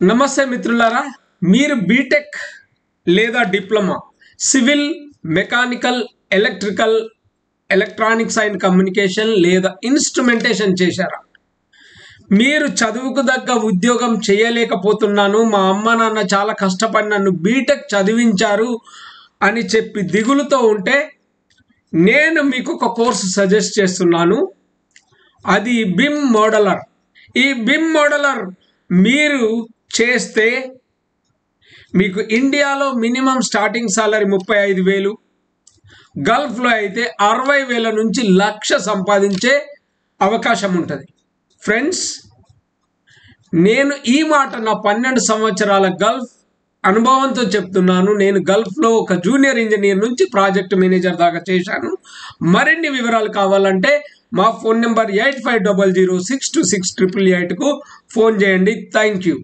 నమస్తే మిత్రులారా, మీరు బీటెక్ లేదా diploma civil, mechanical, electrical, electronics and communication లేదా ఇన్స్ట్రుమెంటేషన్ చేశారా? మీరు చదువుకు దగ్గ ఉద్యోగం చేయలేకపోతున్నాను, మా అమ్మ నాన్న చాలా కష్టపడి నన్ను బీటెక్ చదివించారు అని చెప్పి దిగులుతో ఉంటే నేను మీకు ఒక కోర్సు సజెస్ట్ చేస్తున్నాను. అది బిమ్ మోడలర్. ఈ బిమ్ మోడలర్ మీరు చేస్తే మీకు ఇండియాలో మినిమం స్టార్టింగ్ సాలరీ 35,000, గల్ఫ్లో అయితే 60,000 నుంచి 1,00,000 సంపాదించే అవకాశం ఉంటుంది. ఫ్రెండ్స్, నేను ఈ మాట నా 12 సంవత్సరాల గల్ఫ్ అనుభవంతో చెప్తున్నాను. నేను గల్ఫ్లో ఒక జూనియర్ ఇంజనీర్ నుంచి ప్రాజెక్ట్ మేనేజర్ దాకా చేశాను. మరిన్ని వివరాలు కావాలంటే మా ఫోన్ నెంబర్ 8500626888కు ఫోన్ చేయండి. Thank you.